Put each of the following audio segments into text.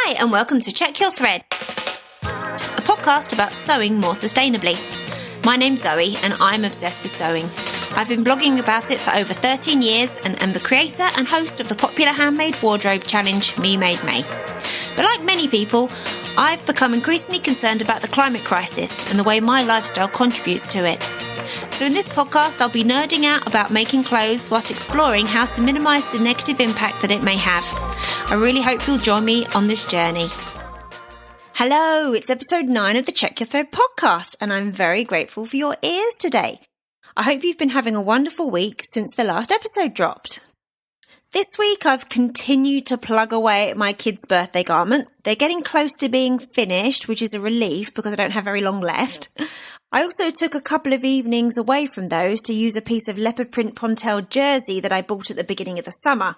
Hi, and welcome to Check Your Thread, a podcast about sewing more sustainably. My name's Zoe, and I'm obsessed with sewing. I've been blogging about it for over 13 years and am the creator and host of the popular handmade wardrobe challenge, Me Made May. But like many people, I've become increasingly concerned about the climate crisis and the way my lifestyle contributes to it. So in this podcast, I'll be nerding out about making clothes whilst exploring how to minimise the negative impact that it may have. I really hope you'll join me on this journey. Hello, it's episode 9 of the Check Your Thread podcast, and I'm very grateful for your ears today. I hope you've been having a wonderful week since the last episode dropped. This week I've continued to plug away at my kids' birthday garments. They're getting close to being finished, which is a relief because I don't have very long left. I also took a couple of evenings away from those to use a piece of leopard print Pontel jersey that I bought at the beginning of the summer.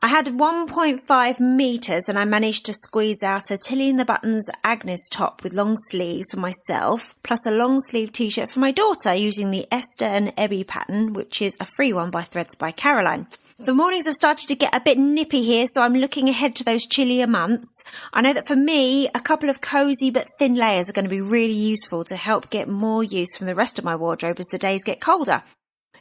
I had 1.5 metres and I managed to squeeze out a Tilly in the Buttons Agnes top with long sleeves for myself, plus a long sleeve t-shirt for my daughter using the Esther and Ebby pattern, which is a free one by Threads by Caroline. The mornings have started to get a bit nippy here, so I'm looking ahead to those chillier months. I know that for me, a couple of cosy but thin layers are going to be really useful to help get more use from the rest of my wardrobe as the days get colder.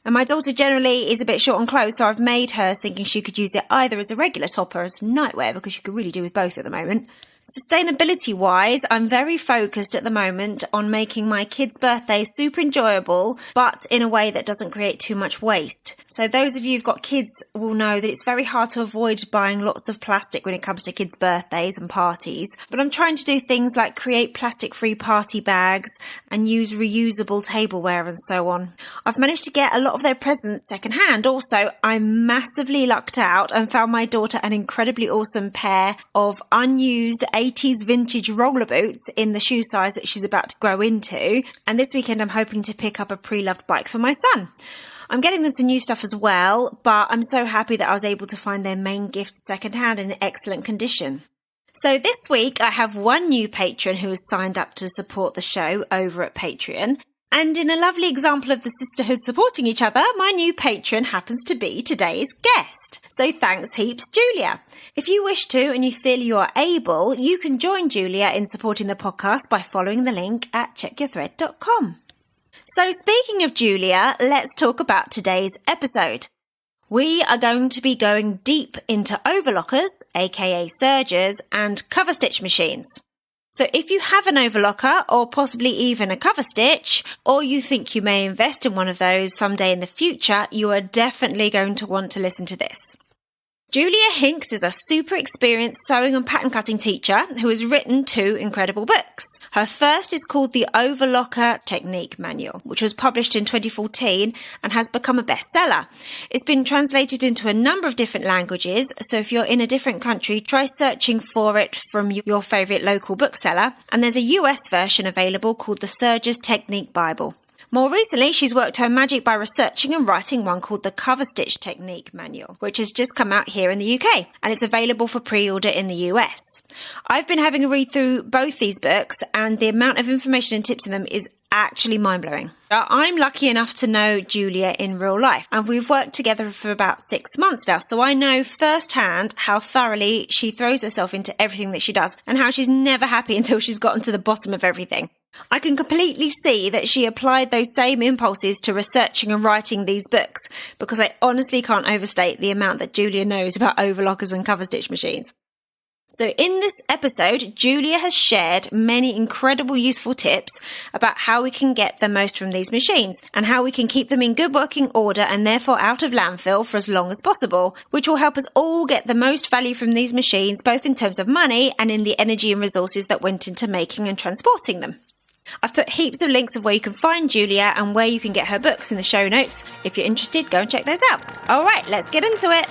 And my daughter generally is a bit short on clothes, so I've made hers thinking she could use it either as a regular top or as nightwear, because she could really do with both at the moment. Sustainability-wise, I'm very focused at the moment on making my kids' birthdays super enjoyable, but in a way that doesn't create too much waste. So those of you who've got kids will know that it's very hard to avoid buying lots of plastic when it comes to kids' birthdays and parties. But I'm trying to do things like create plastic-free party bags and use reusable tableware and so on. I've managed to get a lot of their presents secondhand. Also, I'm massively lucked out and found my daughter an incredibly awesome pair of unused 80s vintage roller boots in the shoe size that she's about to grow into. And this weekend I'm hoping to pick up a pre-loved bike for my son. I'm getting them some new stuff as well, but I'm so happy that I was able to find their main gift secondhand in excellent condition. So this week I have one new patron who has signed up to support the show over at Patreon. And in a lovely example of the sisterhood supporting each other, my new patron happens to be today's guest. So thanks heaps, Julia. If you wish to and you feel you are able, you can join Julia in supporting the podcast by following the link at checkyourthread.com. So speaking of Julia, let's talk about today's episode. We are going to be going deep into overlockers, aka sergers, and coverstitch machines. So if you have an overlocker or possibly even a coverstitch, or you think you may invest in one of those someday in the future, you are definitely going to want to listen to this. Julia Hincks is a super experienced sewing and pattern cutting teacher who has written 2 incredible books. Her first is called the Overlocker Technique Manual, which was published in 2014 and has become a bestseller. It's been translated into a number of different languages, so if you're in a different country, try searching for it from your favourite local bookseller. And there's a US version available called the Serger's Technique Bible. More recently, she's worked her magic by researching and writing one called the Coverstitch Technique Manual, which has just come out here in the UK, and it's available for pre-order in the US. I've been having a read through both these books, and the amount of information and tips in them is actually mind-blowing. I'm lucky enough to know Julia in real life, and we've worked together for about 6 months now, so I know firsthand how thoroughly she throws herself into everything that she does, and how she's never happy until she's gotten to the bottom of everything. I can completely see that she applied those same impulses to researching and writing these books, because I honestly can't overstate the amount that Julia knows about overlockers and coverstitch machines. So in this episode, Julia has shared many incredible useful tips about how we can get the most from these machines and how we can keep them in good working order and therefore out of landfill for as long as possible, which will help us all get the most value from these machines, both in terms of money and in the energy and resources that went into making and transporting them. I've put heaps of links of where you can find Julia and where you can get her books in the show notes. If you're interested, go and check those out. All right, let's get into it.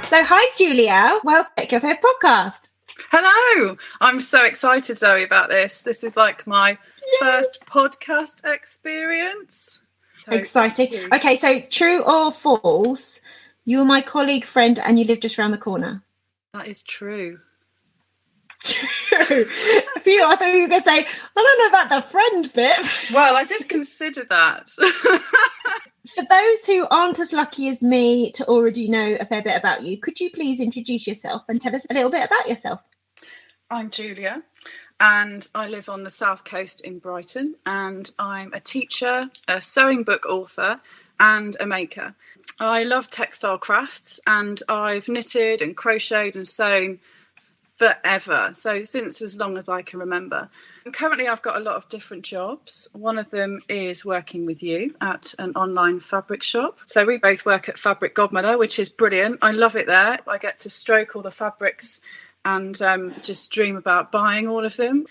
So hi, Julia. Welcome to Your Thread podcast. Hello. I'm so excited, Zoe, about this. This is like my first podcast experience. So exciting. Okay, so true or false, you were my colleague, friend, and you live just around the corner. That is true. I thought you were going to say, I don't know about the friend bit. Well, I did consider that. For those who aren't as lucky as me to already know a fair bit about you, could you please introduce yourself and tell us a little bit about yourself? I'm Julia, and I live on the south coast in Brighton, and I'm a teacher, a sewing book author, and a maker. I love textile crafts, and I've knitted and crocheted and sewn forever, so since as long as I can remember. Currently I've got a lot of different jobs. One of them is working with you at an online fabric shop. So we both work at Fabric Godmother, which is brilliant. I love it there. I get to stroke all the fabrics and just dream about buying all of them.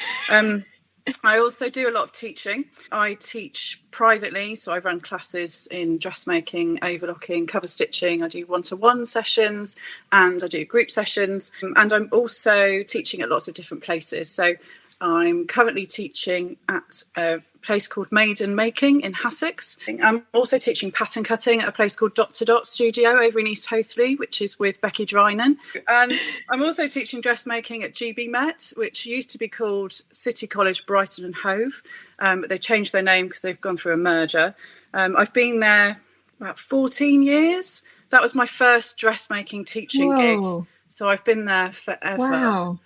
I also do a lot of teaching. I teach privately, so I run classes in dressmaking, overlocking, cover stitching. I do one-to-one sessions and I do group sessions. And I'm also teaching at lots of different places. So I'm currently teaching at a place called Maiden Making in Hassocks. I'm also teaching pattern cutting at a place called Dot to Dot Studio over in East Hoathly, which is with Becky Drynan. And I'm also teaching dressmaking at GB Met, which used to be called City College Brighton and Hove. But they changed their name because they've gone through a merger. I've been there about 14 years. That was my first dressmaking teaching gig. So I've been there forever. Wow.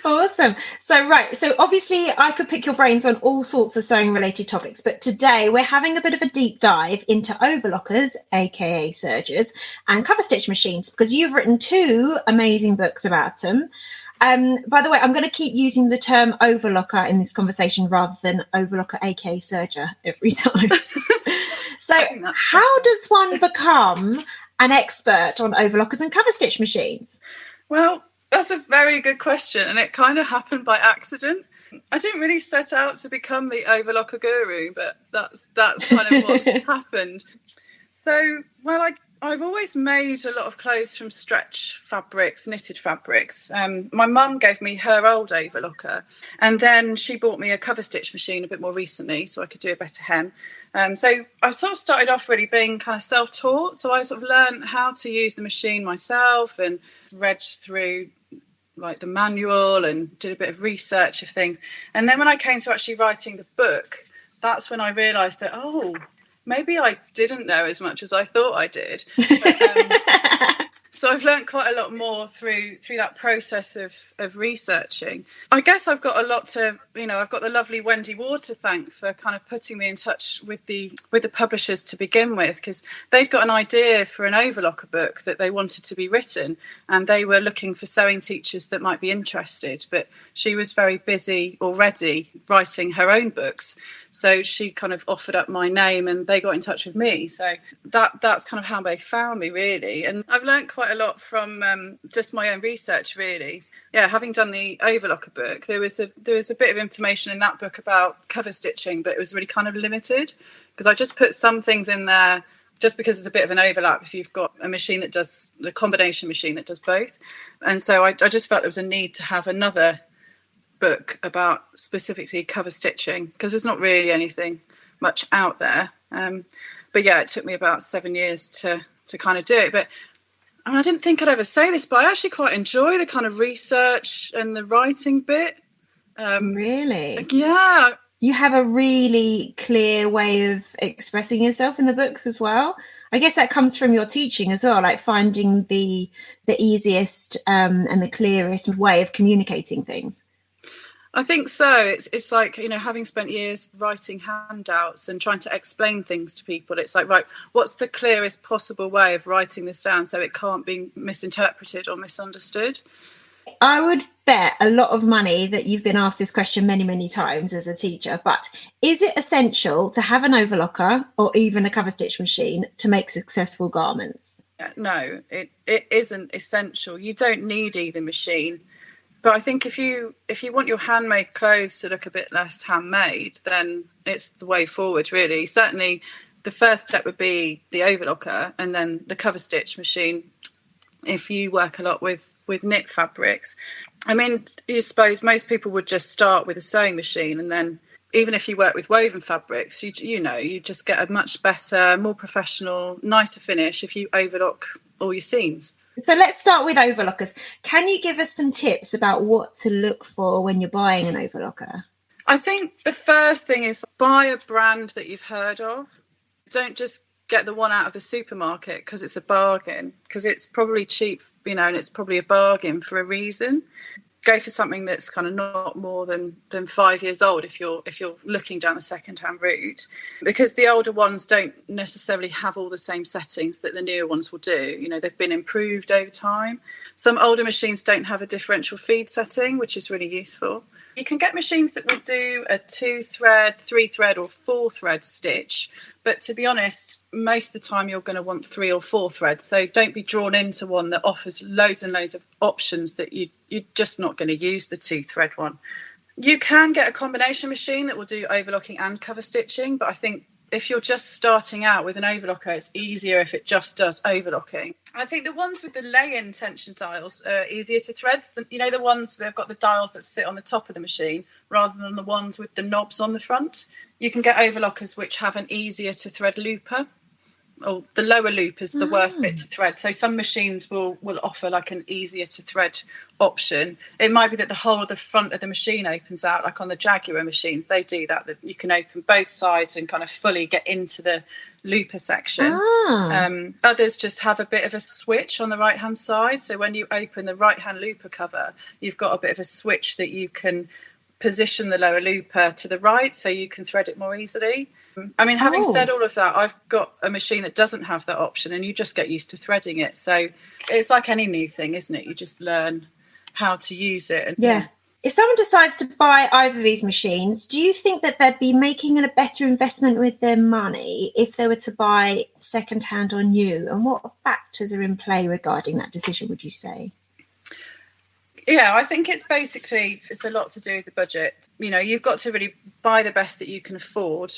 Awesome. So obviously I could pick your brains on all sorts of sewing related topics, but today we're having a bit of a deep dive into overlockers, aka sergers, and cover stitch machines, because you've written 2 amazing books about them. By the way, I'm going to keep using the term overlocker in this conversation rather than overlocker, aka serger, every time. So how does one become an expert on overlockers and cover stitch machines? Well, that's a very good question, and it kind of happened by accident. I didn't really set out to become the overlocker guru, but that's kind of what's happened. So, well, I've always made a lot of clothes from stretch fabrics, knitted fabrics. My mum gave me her old overlocker, and then she bought me a cover stitch machine a bit more recently so I could do a better hem. So I sort of started off really being kind of self-taught. So I sort of learned how to use the machine myself and read through like the manual and did a bit of research of things. And then when I came to actually writing the book, that's when I realised that, maybe I didn't know as much as I thought I did. But, so I've learned quite a lot more through that process of researching. I guess I've got a lot to, I've got the lovely Wendy Ward to thank for kind of putting me in touch with the publishers to begin with, because they'd got an idea for an overlocker book that they wanted to be written, and they were looking for sewing teachers that might be interested. But she was very busy already writing her own books. So she kind of offered up my name and they got in touch with me. So that's kind of how they found me, really. And I've learned quite a lot from just my own research, really. Yeah, having done the overlocker book, there was a bit of information in that book about cover stitching, but it was really kind of limited because I just put some things in there just because it's a bit of an overlap if you've got a machine that does, the combination machine that does both. And so I just felt there was a need to have another book about specifically cover stitching because there's not really anything much out there. But yeah, it took me about 7 years to kind of do it. But I didn't think I'd ever say this, but I actually quite enjoy the kind of research and the writing bit. Really? Yeah. You have a really clear way of expressing yourself in the books as well. I guess that comes from your teaching as well, like finding the easiest and the clearest way of communicating things. I think so. It's like, having spent years writing handouts and trying to explain things to people, it's like, right, what's the clearest possible way of writing this down so it can't be misinterpreted or misunderstood? I would bet a lot of money that you've been asked this question many, many times as a teacher, but is it essential to have an overlocker or even a cover stitch machine to make successful garments? No, it isn't essential. You don't need either machine. But I think if you want your handmade clothes to look a bit less handmade, then it's the way forward, really. Certainly the first step would be the overlocker and then the cover stitch machine if you work a lot with knit fabrics. I mean, you suppose most people would just start with a sewing machine, and then even if you work with woven fabrics, you just get a much better, more professional, nicer finish if you overlock all your seams. So let's start with overlockers. Can you give us some tips about what to look for when you're buying an overlocker? I think the first thing is buy a brand that you've heard of. Don't just get the one out of the supermarket because it's a bargain, because it's probably cheap, and it's probably a bargain for a reason. go for something that's kind of not more than 5 years old if you're looking down the second-hand route, because the older ones don't necessarily have all the same settings that the newer ones will do. You know, they've been improved over time. Some older machines don't have a differential feed setting, which is really useful. You can get machines that will do a 2-thread, 3-thread or 4-thread stitch, but to be honest, most of the time you're going to want 3 or 4 threads. So don't be drawn into one that offers loads and loads of options that you're just not going to use the 2-thread one. You can get a combination machine that will do overlocking and cover stitching, but I think if you're just starting out with an overlocker, it's easier if it just does overlocking. I think the ones with the lay-in tension dials are easier to thread. You know, the ones that have got the dials that sit on the top of the machine rather than the ones with the knobs on the front. You can get overlockers which have an easier to thread looper. Or the lower loop is the worst bit to thread. So some machines will offer like an easier to thread option. It might be that the whole of the front of the machine opens out, like on the Jaguar machines. They do that you can open both sides and kind of fully get into the looper section. Others just have a bit of a switch on the right hand side. So when you open the right hand looper cover, you've got a bit of a switch that you can position the lower looper to the right so you can thread it more easily. I mean, having said all of that, I've got a machine that doesn't have that option, and you just get used to threading it. So it's like any new thing, isn't it? You just learn how to use it. And, yeah. If someone decides to buy either of these machines, do you think that they'd be making a better investment with their money if they were to buy second-hand or new? And what factors are in play regarding that decision, would you say? Yeah, I think it's a lot to do with the budget. You know, you've got to really buy the best that you can afford.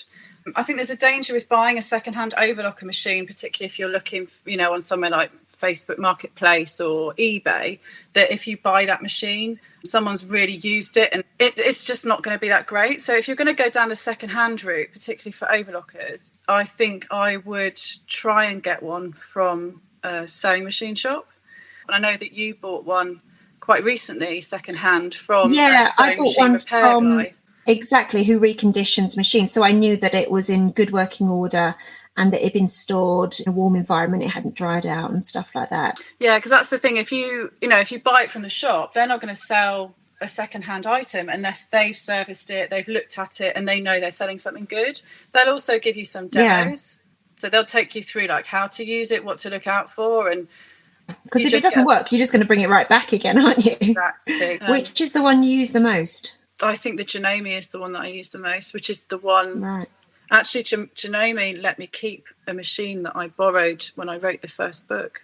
I think there's a danger with buying a second-hand overlocker machine, particularly if you're looking, you know, on somewhere like Facebook Marketplace or eBay, that if you buy that machine, someone's really used it and it's just not going to be that great. So if you're going to go down the second-hand route, particularly for overlockers, I think I would try and get one from a sewing machine shop. And I know that you bought one quite recently, second-hand, from a sewing machine repair guy. Exactly, who reconditions machines. So I knew that it was in good working order and that it had been stored in a warm environment, it hadn't dried out and stuff like that. Yeah, because that's the thing. If you buy it from the shop, they're not going to sell a second-hand item unless they've serviced it, they've looked at it, and they know they're selling something good. They'll also give you some demos. Yeah. So they'll take you through like how to use it, what to look out for, and because if it doesn't work, you're just going to bring it right back again, aren't you? Exactly. Which is the one you use the most? I think the Janome is the one that I use the most, which is the one. Right. Actually, Janome let me keep a machine that I borrowed when I wrote the first book.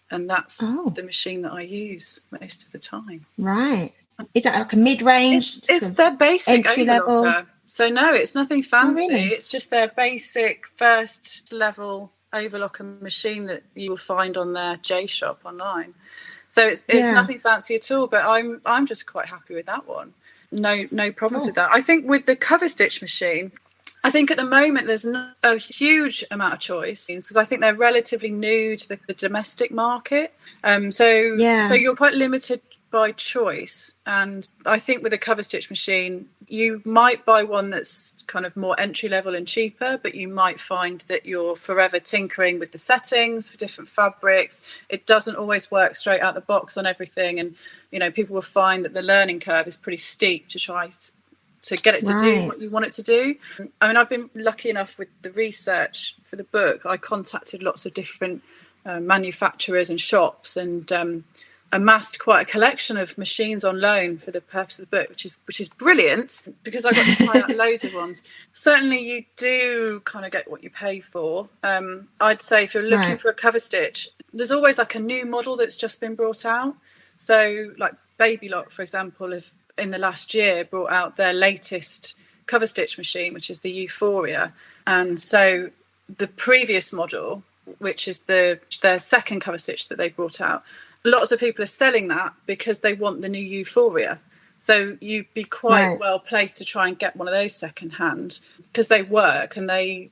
And that's the machine that I use most of the time. Right. Is that like a mid-range? It's their basic entry level. So no, it's nothing fancy. Oh, really? It's just their basic first level overlocker machine that you will find on their J shop online. So it's nothing fancy at all, but I'm just quite happy with that one. No problems with that. I think with the Coverstitch machine, I think at the moment there's not a huge amount of choice because I think they're relatively new to the domestic market. So you're quite limited by choice. And I think with a Coverstitch machine, you might buy one that's kind of more entry level and cheaper, but you might find that you're forever tinkering with the settings for different fabrics. It doesn't always work straight out the box on everything. And, you know, people will find that the learning curve is pretty steep to try to get it to do what you want it to do. I mean, I've been lucky enough with the research for the book. I contacted lots of different manufacturers and shops and amassed quite a collection of machines on loan for the purpose of the book, which is brilliant because I got to try out loads of ones. Certainly you do kind of get what you pay for. I'd say if you're looking for a cover stitch, there's always like a new model that's just been brought out. So like Babylock, for example, have in the last year brought out their latest cover stitch machine, which is the Euphoria. And so the previous model, which is their second cover stitch that they brought out, lots of people are selling that because they want the new Euphoria. So you'd be quite well placed to try and get one of those secondhand because they work and they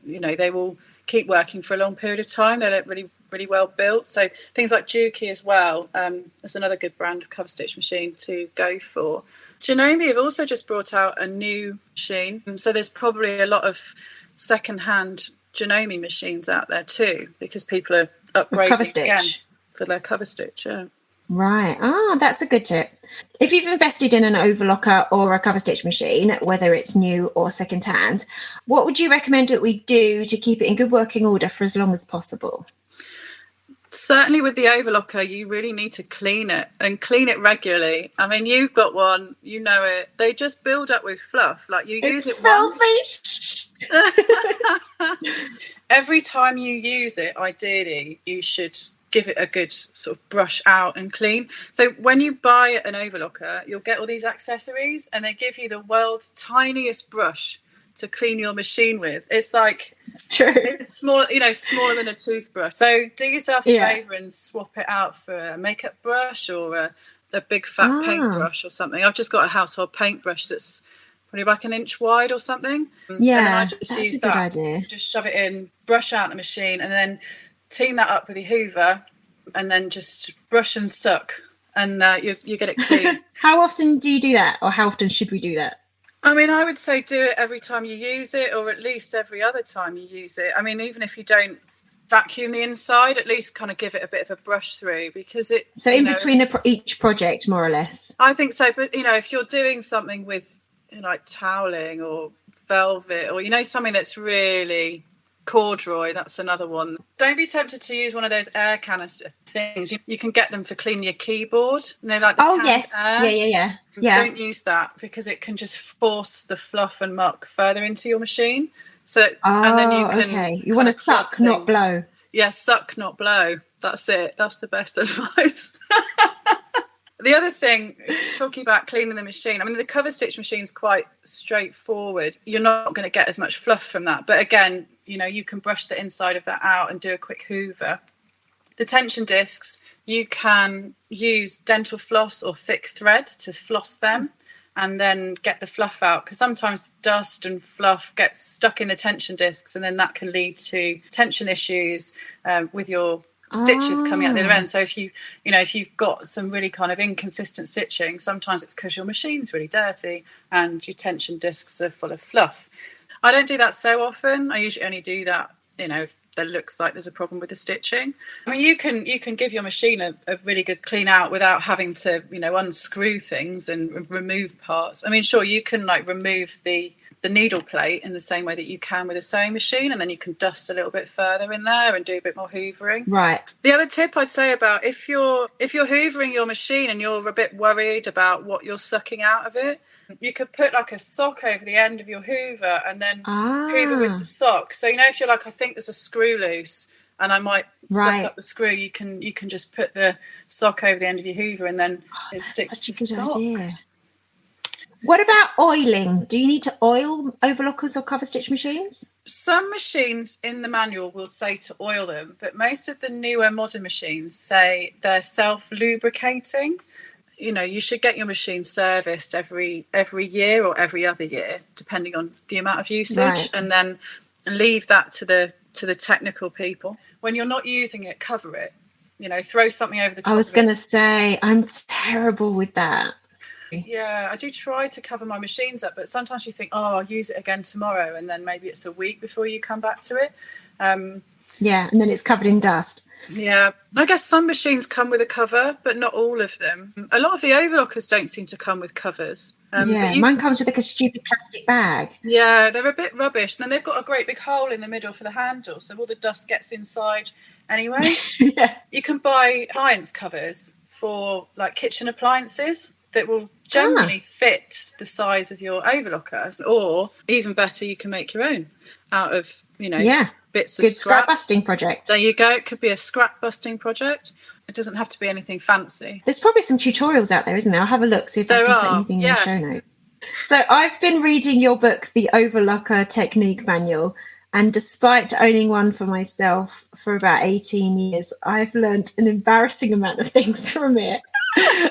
will keep working for a long period of time. They're really, really well built. So things like Juki as well. There's another good brand of cover stitch machine to go for. Janome have also just brought out a new machine. So there's probably a lot of secondhand Janome machines out there too because people are upgrading again for their cover stitch. Yeah. Right. That's a good tip. If you've invested in an overlocker or a cover stitch machine, whether it's new or secondhand, what would you recommend that we do to keep it in good working order for as long as possible? Certainly with the overlocker, you really need to clean it and clean it regularly. I mean, you've got one, you know it. They just build up with fluff. Like you use it once. Every time you use it, ideally, you should give it a good sort of brush out and clean. So when you buy an overlocker, you'll get all these accessories and they give you the world's tiniest brush to clean your machine with. It's like, it's true. It's small, smaller than a toothbrush. So do yourself a favour and swap it out for a makeup brush or a big fat paintbrush or something. I've just got a household paintbrush that's probably like an inch wide or something. Yeah, and then I just that's use a good idea. Just shove it in, brush out the machine, and then team that up with your Hoover, and then just brush and suck, and you get it clean. How often do you do that, or how often should we do that? I mean, I would say do it every time you use it, or at least every other time you use it. I mean, even if you don't vacuum the inside, at least kind of give it a bit of a brush through, because it. So in between each project, more or less. I think so, but if you're doing something with like toweling or velvet, or something that's really corduroy, that's another one. Don't be tempted to use one of those air canister things. You can get them for cleaning your keyboard, like the yes air. Yeah. Don't use that, because it can just force the fluff and muck further into your machine. So and then you can you want to suck, not blow. Suck, not blow. That's it. That's the best advice. The other thing is talking about cleaning the machine. I mean, the cover stitch machine is quite straightforward. You're not going to get as much fluff from that. But again, you can brush the inside of that out and do a quick Hoover. The tension discs, you can use dental floss or thick thread to floss them and then get the fluff out, because sometimes dust and fluff gets stuck in the tension discs, and then that can lead to tension issues with your stitches coming out the other end. So if you've got some really kind of inconsistent stitching, sometimes it's because your machine's really dirty and your tension discs are full of fluff. I don't do that so often. I usually only do that if there looks like there's a problem with the stitching. I mean, you can give your machine a really good clean out without having to unscrew things and remove parts. I mean, sure, you can remove the needle plate in the same way that you can with a sewing machine, and then you can dust a little bit further in there and do a bit more hoovering. Right. The other tip I'd say about if you're hoovering your machine and you're a bit worried about what you're sucking out of it, you could put like a sock over the end of your Hoover and then hoover with the sock. So if you're like, I think there's a screw loose and I might suck up the screw, you can just put the sock over the end of your Hoover and then it sticks to the sock. Idea. What about oiling? Do you need to oil overlockers or cover stitch machines? Some machines in the manual will say to oil them, but most of the newer modern machines say they're self-lubricating. You should get your machine serviced every year or every other year, depending on the amount of usage, and then leave that to the technical people. When you're not using it, cover it. Throw something over the top. I was going to say, I'm terrible with that. Yeah, I do try to cover my machines up, but sometimes you think, I'll use it again tomorrow, and then maybe it's a week before you come back to it. And then it's covered in dust. Yeah, I guess some machines come with a cover, but not all of them. A lot of the overlockers don't seem to come with covers. Mine comes with like a stupid plastic bag. Yeah, they're a bit rubbish. And then they've got a great big hole in the middle for the handle, so all the dust gets inside anyway. Yeah. You can buy appliance covers for like kitchen appliances that will generally fit the size of your overlockers, or even better, you can make your own out of bits of scrap busting project. There you go. It could be a scrap busting project. It doesn't have to be anything fancy. There's probably some tutorials out there, isn't there? I'll have a look, see if I can put anything in the show notes. So I've been reading your book, The Overlocker Technique Manual, and despite owning one for myself for about 18 years, I've learned an embarrassing amount of things from it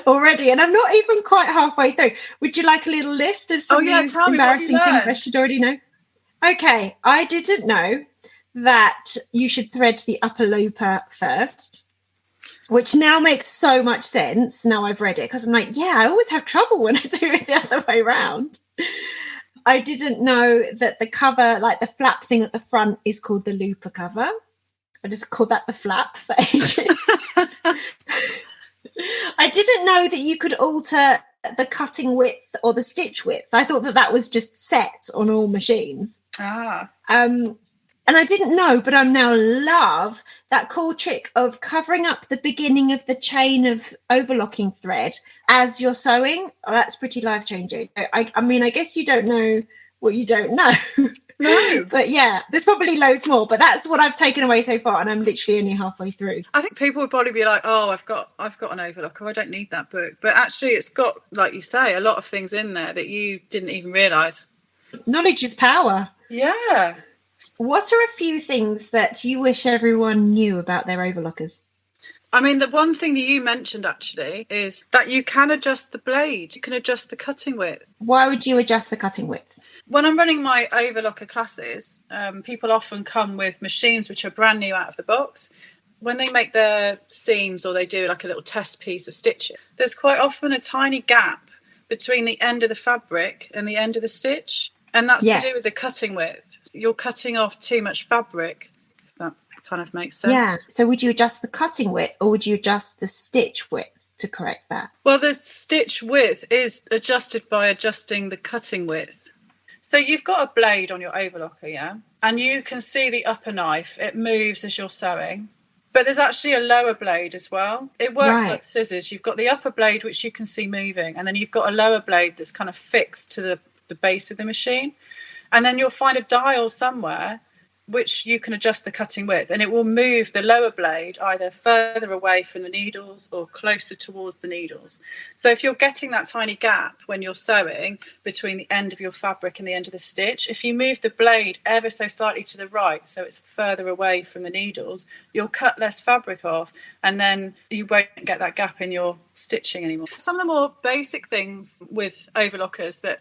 already, and I'm not even quite halfway through. Would you like a little list of some embarrassing things I should already know? Okay, I didn't know that you should thread the upper looper first, which now makes so much sense now I've read it, because I'm like, I always have trouble when I do it the other way around. I didn't know that the cover, like the flap thing at the front, is called the looper cover. I just called that the flap for ages. I didn't know that you could alter the cutting width or the stitch width. I thought that was just set on all machines. And I didn't know, but I now love that cool trick of covering up the beginning of the chain of overlocking thread as you're sewing. Oh, that's pretty life-changing. I mean, I guess you don't know what you don't know. No. But yeah, there's probably loads more, but that's what I've taken away so far, and I'm literally only halfway through. I think people would probably be like, oh, I've got an overlocker, I don't need that book. But actually it's got, like you say, a lot of things in there that you didn't even realise. Knowledge is power. Yeah. What are a few things that you wish everyone knew about their overlockers? I mean, the one thing that you mentioned actually is that you can adjust the blade. You can adjust the cutting width. Why would you adjust the cutting width? When I'm running my overlocker classes, people often come with machines which are brand new out of the box. When they make their seams or they do like a little test piece of stitching, there's quite often a tiny gap between the end of the fabric and the end of the stitch. And that's to do with the cutting width. You're cutting off too much fabric, if that kind of makes sense. Yeah. So would you adjust the cutting width or would you adjust the stitch width to correct that? Well, the stitch width is adjusted by adjusting the cutting width. So you've got a blade on your overlocker, yeah? And you can see the upper knife. It moves as you're sewing. But there's actually a lower blade as well. It works like scissors. You've got the upper blade, which you can see moving. And then you've got a lower blade that's kind of fixed to the base of the machine. And then you'll find a dial somewhere which you can adjust the cutting width, and it will move the lower blade either further away from the needles or closer towards the needles. So if you're getting that tiny gap when you're sewing between the end of your fabric and the end of the stitch, if you move the blade ever so slightly to the right so it's further away from the needles, you'll cut less fabric off, and then you won't get that gap in your stitching anymore. Some of the more basic things with overlockers that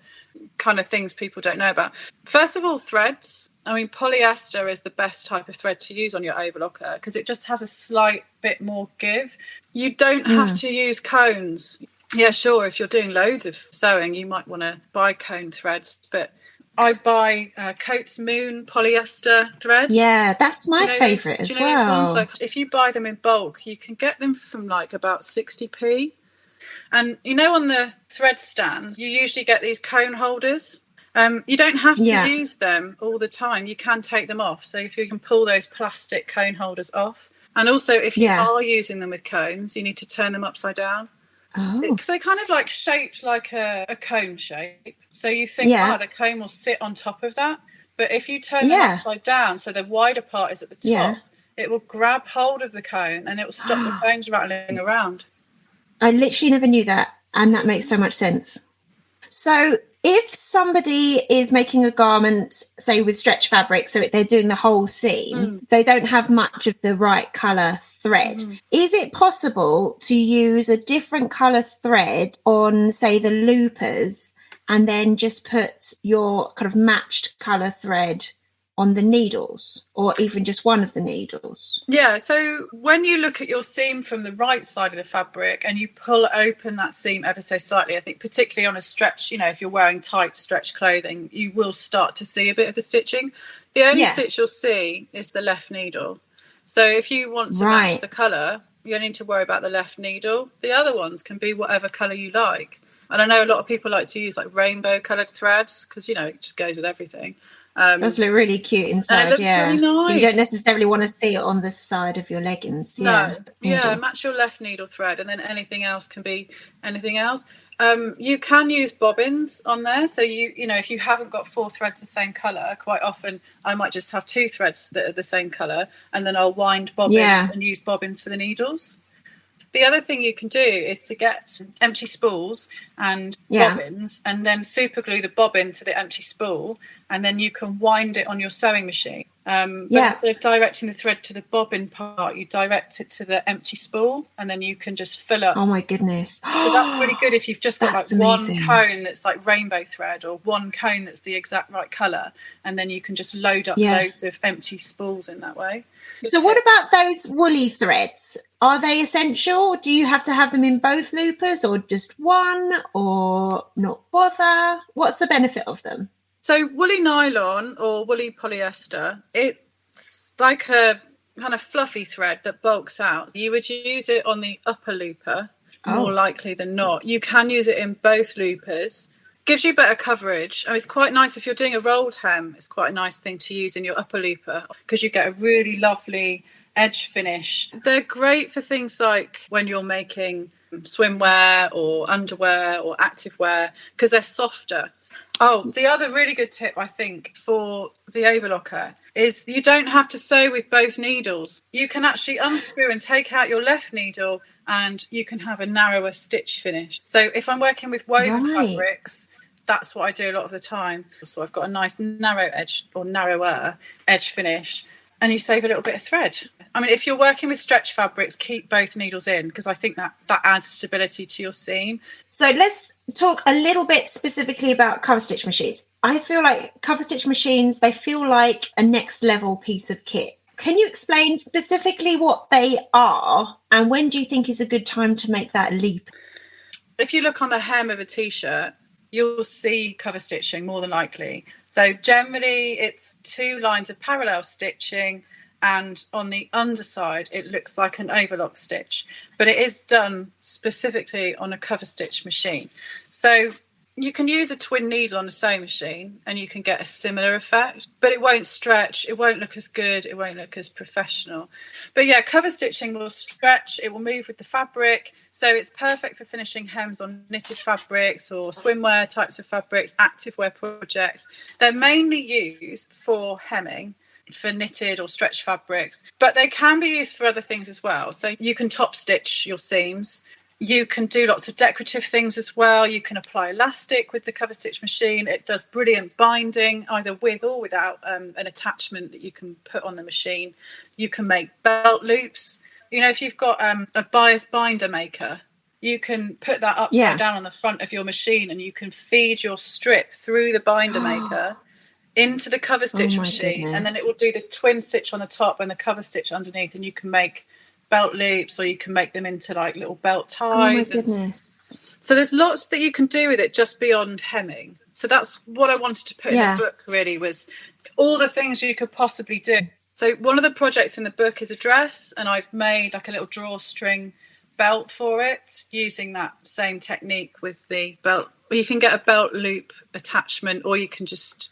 kind of things people don't know about. First of all, threads. I mean, polyester is the best type of thread to use on your overlocker because it just has a slight bit more give. You don't have to use cones. Yeah, sure, if you're doing loads of sewing, you might want to buy cone threads, but I buy Coates Moon polyester thread. Yeah, that's my favourite as well. Those ones? Like, if you buy them in bulk, you can get them from like about 60p. And you know, on the thread stands, you usually get these cone holders. You don't have to use them all the time. You can take them off. So if you can pull those plastic cone holders off. And also, if you are using them with cones, you need to turn them upside down. Because they're kind of like shaped like a cone shape. So you think, the cone will sit on top of that. But if you turn them upside down, so the wider part is at the top, it will grab hold of the cone and it will stop the cones rattling around. I literally never knew that. And that makes so much sense. So if somebody is making a garment, say with stretch fabric, so they're doing the whole seam, they don't have much of the right colour thread. Is it possible to use a different colour thread on, say, the loopers and then just put your kind of matched colour thread on the needles, or even just one of the needles? Yeah, so when you look at your seam from the right side of the fabric and you pull open that seam ever so slightly, I think particularly on a stretch, if you're wearing tight stretch clothing, you will start to see a bit of the stitching. The only stitch you'll see is the left needle. So if you want to match the colour, you only need to worry about the left needle. The other ones can be whatever colour you like. And I know a lot of people like to use like rainbow coloured threads because, it just goes with everything. It does look really cute inside. And it looks really nice. You don't necessarily want to see it on the side of your leggings. No, match your left needle thread, and then anything else can be anything else. You can use bobbins on there. So if you haven't got 4 threads the same colour, quite often I might just have 2 threads that are the same colour, and then I'll wind bobbins and use bobbins for the needles. The other thing you can do is to get empty spools and bobbins, and then super glue the bobbin to the empty spool, and then you can wind it on your sewing machine. But instead of directing the thread to the bobbin part, you direct it to the empty spool, and then you can just fill up. Oh my goodness. So that's really good if you've just got like one cone that's like rainbow thread, or one cone that's the exact right colour, and then you can just load up loads of empty spools in that way. So what about those woolly threads? Are they essential? Do you have to have them in both loopers, or just one, or not bother? What's the benefit of them? So woolly nylon or woolly polyester, it's like a kind of fluffy thread that bulks out. You would use it on the upper looper, more likely than not. You can use it in both loopers. Gives you better coverage. It's quite nice if you're doing a rolled hem. It's quite a nice thing to use in your upper looper because you get a really lovely edge finish. They're great for things like when you're making swimwear or underwear or activewear because they're softer. Oh, the other really good tip I think for the overlocker is you don't have to sew with both needles. You can actually unscrew and take out your left needle and you can have a narrower stitch finish. So if I'm working with woven fabrics, that's what I do a lot of the time. So I've got a nice narrow edge or narrower edge finish and you save a little bit of thread. If you're working with stretch fabrics, keep both needles in because I think that adds stability to your seam. So let's talk a little bit specifically about cover stitch machines. I feel like cover stitch machines, they feel like a next level piece of kit. Can you explain specifically what they are and when do you think is a good time to make that leap? If you look on the hem of a t-shirt, you'll see cover stitching more than likely. So generally it's 2 lines of parallel stitching and on the underside it looks like an overlock stitch, but it is done specifically on a cover stitch machine. So you can use a twin needle on a sewing machine and you can get a similar effect, but it won't stretch, it won't look as good, it won't look as professional. But yeah, cover stitching will stretch, it will move with the fabric, so it's perfect for finishing hems on knitted fabrics or swimwear types of fabrics, activewear projects. They're mainly used for hemming, for knitted or stretch fabrics, but they can be used for other things as well. So you can top stitch your seams, you can do lots of decorative things as well. You can apply elastic with the cover stitch machine. It does brilliant binding either with or without an attachment that you can put on the machine. You can make belt loops. If you've got a bias binder maker, you can put that upside down on the front of your machine and you can feed your strip through the binder maker into the cover stitch machine, and then it will do the twin stitch on the top and the cover stitch underneath, and you can make belt loops or you can make them into like little belt ties. Oh my goodness. So there's lots that you can do with it just beyond hemming. So that's what I wanted to put in the book really, was all the things you could possibly do. So one of the projects in the book is a dress, and I've made like a little drawstring belt for it using that same technique with the belt. You can get a belt loop attachment, or you can just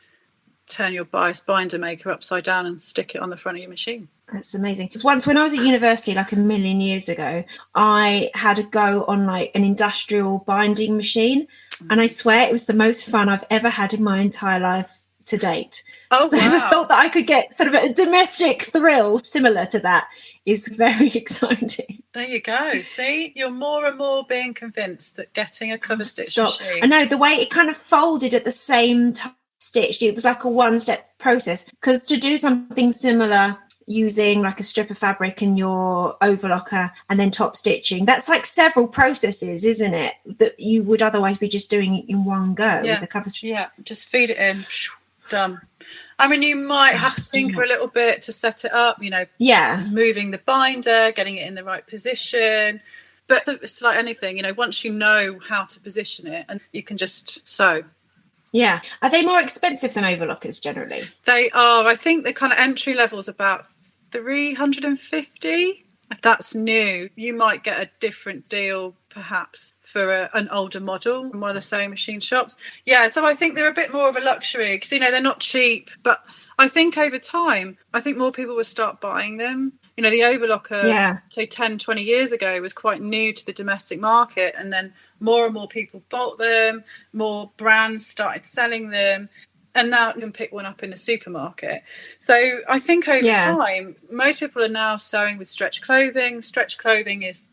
turn your bias binder maker upside down and stick it on the front of your machine. That's amazing. Because once when I was at university, like a million years ago, I had a go on like an industrial binding machine, and I swear it was the most fun I've ever had in my entire life to date. Oh, so wow. I thought that I could get sort of a domestic thrill similar to that is very exciting. There you go. See, you're more and more being convinced that getting a cover stitch machine. I know the way it kind of folded at the same time. Stitched, it was like a one-step process, because to do something similar using like a strip of fabric in your overlocker and then top stitching, that's like several processes, isn't it, that you would otherwise be just doing in one go with the cover stitch. Just feed it in, done. You might have to tinker a little bit to set it up, moving the binder, getting it in the right position, but it's like anything, once you know how to position it, and you can just sew. Yeah. Are they more expensive than overlockers generally? They are. I think the kind of entry level is about $350. If that's new, you might get a different deal perhaps for an older model in one of the sewing machine shops. Yeah, so I think they're a bit more of a luxury because, they're not cheap. But I think over time, more people will start buying them. The overlocker, say 10, 20 years ago, was quite new to the domestic market. And then more and more people bought them, more brands started selling them. And now you can pick one up in the supermarket. So I think over time, most people are now sewing with stretch clothing. Stretch clothing is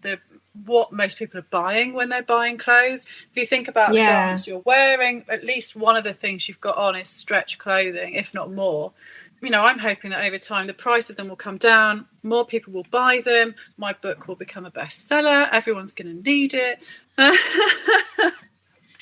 what most people are buying when they're buying clothes. If you think about the garments you're wearing, at least one of the things you've got on is stretch clothing, if not more. I'm hoping that over time the price of them will come down, more people will buy them, my book will become a bestseller, everyone's going to need it.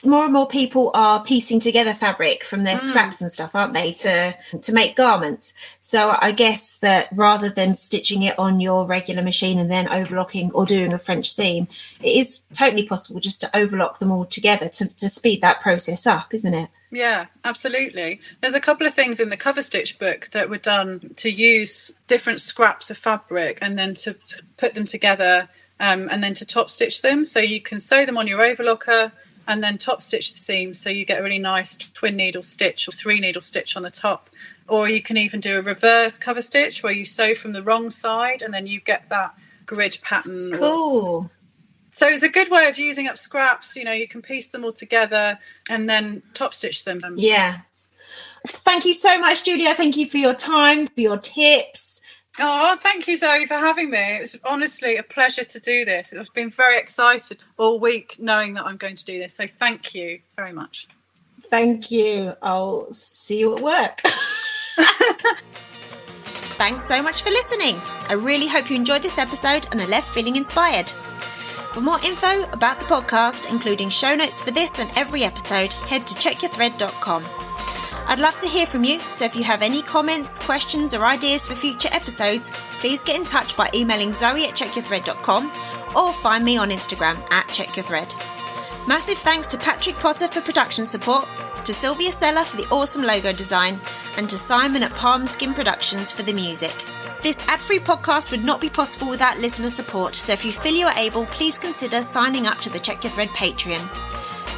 More and more people are piecing together fabric from their scraps and stuff, aren't they, to make garments. So I guess that rather than stitching it on your regular machine and then overlocking or doing a French seam, it is totally possible just to overlock them all together to speed that process up, isn't it? Yeah, absolutely. There's a couple of things in the cover stitch book that were done to use different scraps of fabric and then to put them together and then to top stitch them. So you can sew them on your overlocker and then top stitch the seams, so you get a really nice twin needle stitch or 3 needle stitch on the top. Or you can even do a reverse cover stitch where you sew from the wrong side and then you get that grid pattern. Cool. So it's a good way of using up scraps. You can piece them all together and then top stitch them. Yeah. Thank you so much, Julia. Thank you for your time, for your tips. Oh, thank you, Zoe, for having me. It's honestly a pleasure to do this. I've been very excited all week knowing that I'm going to do this. So thank you very much. Thank you. I'll see you at work. Thanks so much for listening. I really hope you enjoyed this episode and are left feeling inspired. For more info about the podcast, including show notes for this and every episode, head to checkyourthread.com. I'd love to hear from you, so if you have any comments, questions or ideas for future episodes, please get in touch by emailing zoe@checkyourthread.com or find me on Instagram @checkyourthread. Massive thanks to Patrick Potter for production support, to Sylvia Seller for the awesome logo design, and to Simon at Palm Skin Productions for the music. This ad-free podcast would not be possible without listener support, so if you feel you are able, please consider signing up to the Check Your Thread Patreon.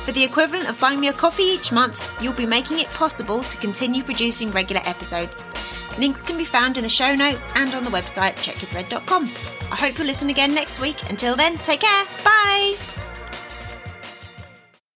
For the equivalent of buying me a coffee each month, you'll be making it possible to continue producing regular episodes. Links can be found in the show notes and on the website checkyourthread.com. I hope you'll listen again next week. Until then, take care. Bye!